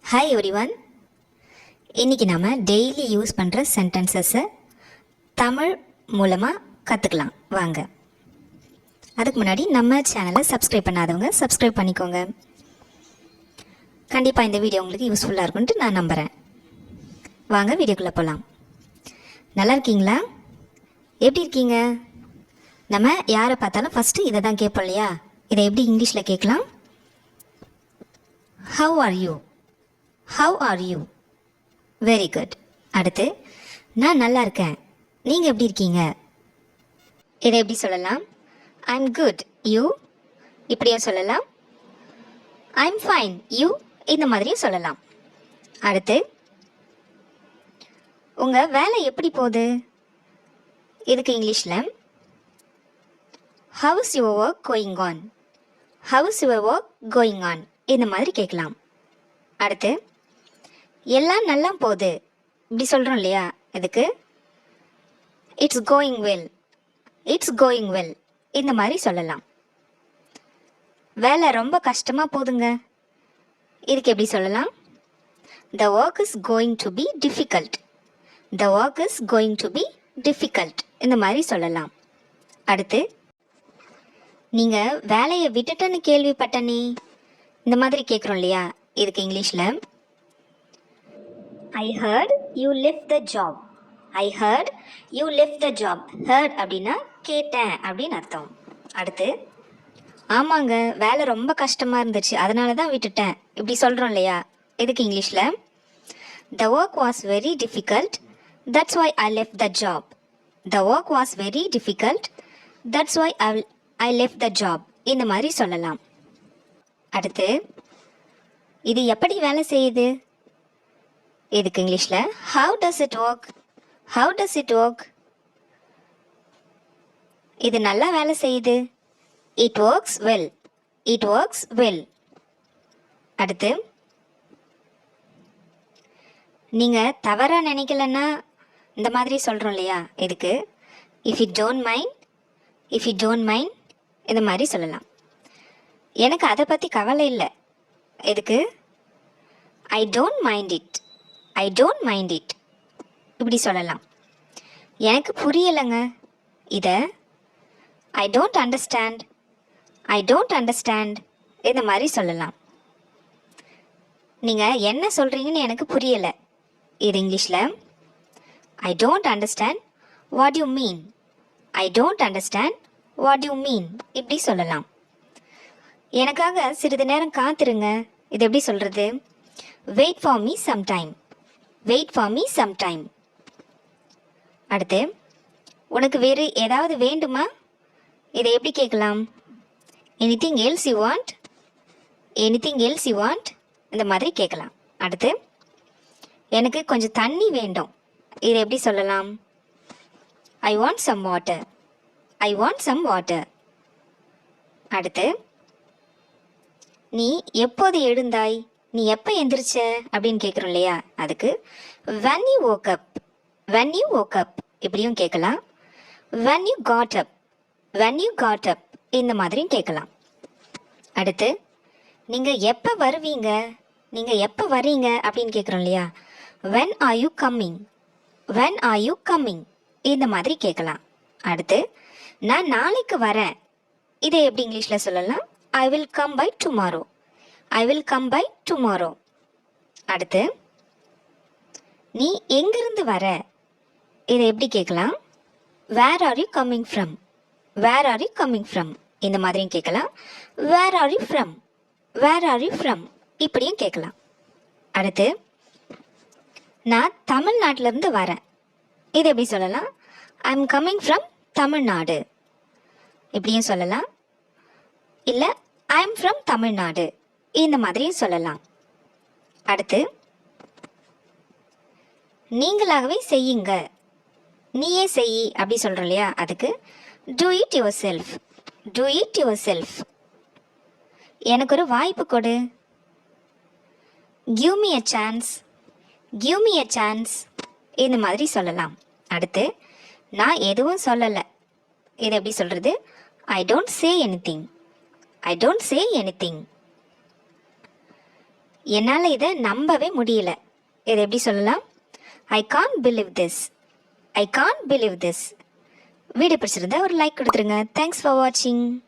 Hi everyone. இன்றைக்கி நம்ம daily use பண்ணுற சென்டென்சஸை தமிழ் மூலமாக கற்றுக்கலாம் வாங்க. அதுக்கு முன்னாடி நம்ம சேனலை சப்ஸ்கிரைப் பண்ணாதவங்க சப்ஸ்கிரைப் பண்ணிக்கோங்க. கண்டிப்பாக இந்த வீடியோ உங்களுக்கு யூஸ்ஃபுல்லாக இருக்கும்ட்டு நான் நம்புகிறேன். வாங்க வீடியோக்குள்ளே போகலாம். நல்லா இருக்கீங்களா? எப்படி இருக்கீங்க? நம்ம யாரை பார்த்தாலும் ஃபஸ்ட்டு இதை தான் கேட்போம் இல்லையா? இதை எப்படி இங்கிலீஷில் கேட்கலாம்? How are you? How are you? Very good. அடுத்து, நான் நல்லா இருக்கேன், நீங்கள் எப்படி இருக்கீங்க? இதை எப்படி சொல்லலாம்? I'm good. You? இப்படியும் சொல்லலாம். I'm fine. You? இந்த மாதிரியும் சொல்லலாம். அடுத்து, உங்கள் வேலை எப்படி போகுது? இதுக்கு இங்கிலீஷில் How's your work going on? How's your work going on? இந்த மாதிரி கேட்கலாம். அடுத்து, எல்லாம் நல்லா போகுது இப்படி சொல்கிறோம் இல்லையா? இதுக்கு it's going well. It's going well இந்த மாதிரி சொல்லலாம். வேலை ரொம்ப கஷ்டமாக போகுதுங்க, இதுக்கு எப்படி சொல்லலாம்? The work is going to be difficult. The work is going to be difficult இந்த மாதிரி சொல்லலாம். அடுத்து, நீங்கள் வேலையை விட்டுட்டேன்னு கேள்விப்பட்டனே இந்த மாதிரி கேட்குறோம் இல்லையா? இதுக்கு இங்கிலீஷில் I heard you left the job. I heard you left the job. Heard அப்படின்னா கேட்டேன் அப்படின்னு அர்த்தம். அடுத்து, ஆமாங்க வேலை ரொம்ப கஷ்டமாக இருந்துச்சு அதனால தான் விட்டுட்டேன் இப்படி சொல்கிறோம் இல்லையா? இதுக்கு இங்கிலீஷில் The work was very difficult. That's why I left the job. The work was very difficult. That's why I left the job. இந்த மாதிரி சொல்லலாம். அடுத்து, இது எப்படி வேலை செய்யுது? இதுக்கு இங்கிலீஷில் How does it work? How does it work? இது நல்லா வேலை செய்யுது. It works well. It works well. அடுத்து, நீங்கள் தவறாக நினைக்கலன்னா இந்த மாதிரி சொல்கிறோம் இல்லையா? இதுக்கு If you don't mind. If you don't mind இந்த மாதிரி சொல்லலாம். எனக்கு அதை பற்றி கவலை இல்லை. இதுக்கு I don't mind it. I don't mind it இப்படி சொல்லலாம். எனக்கு புரியலைங்க இதை I don't understand. I don't understand இந்த மாதிரி சொல்லலாம். நீங்கள் என்ன சொல்கிறீங்கன்னு எனக்கு புரியலை. இது இங்கிலீஷில் I don't understand what you mean. I don't understand what you mean இப்படி சொல்லலாம். எனக்காக சிறிது நேரம் காத்திருங்க. இது எப்படி சொல்கிறது? Wait for me sometime. Wait for me sometime. அடுத்து, உனக்கு வேறு ஏதாவது வேண்டுமா? இதை எப்படி கேட்கலாம்? Anything else you want? Anything else you want? இந்த மாதிரி கேட்கலாம். அடுத்து, எனக்கு கொஞ்சம் தண்ணி வேண்டும். இதை எப்படி சொல்லலாம்? I want some water. I want some water. அடுத்து, நீ எப்போது எழுந்தாய்? நீ எப்போ எந்திரிச்ச அப்படின்னு கேட்குறோம் இல்லையா? அதுக்கு when you woke up. When you woke up இப்படியும் கேட்கலாம். When you got up. When you got up இந்த மாதிரியும் கேட்கலாம். அடுத்து, நீங்கள் எப்போ வருவீங்க? நீங்கள் எப்போ வரீங்க அப்படின்னு கேட்குறோம் இல்லையா? When are you coming? When are you coming இந்த மாதிரி கேட்கலாம். அடுத்து, நான் நாளைக்கு வரேன். இதை எப்படி இங்கிலீஷில் சொல்லலாம்? I will come by tomorrow. I will come by tomorrow. அடுத்து, நீ எங்கிருந்து வர? இதை எப்படி கேட்கலாம்? Where are you coming from? Where are you coming from இந்த மாதிரியும் கேட்கலாம். Where are you from? Where are you from இப்படியும் கேட்கலாம். அடுத்து, நான் தமிழ்நாட்டிலேருந்து வரேன். இதை எப்படி சொல்லலாம்? I am coming from Tamil Nadu இப்படியும் சொல்லலாம். இல்லை I am from தமிழ்நாடு இந்த மாதிரியும் சொல்லலாம். அடுத்து, நீங்களாகவே செய்யுங்க. நீயே செய் அப்படி சொல்கிறோம் இல்லையா? அதுக்கு do it yourself. Do it yourself. எனக்கு ஒரு வாய்ப்பு கொடு. Give me a chance. Give me a chance இந்த மாதிரி சொல்லலாம். அடுத்து, நான் எதுவும் சொல்லலை. இது எப்படி சொல்கிறது? I don't say anything. I don't say anything. என்னால் இதை நம்பவே முடியல. இதை எப்படி சொல்லலாம்? I can't believe this. I can't believe this. Video பிடிச்சிருந்தா ஒரு லைக் கொடுத்துருங்க. தேங்க்ஸ் ஃபார் வாட்சிங்.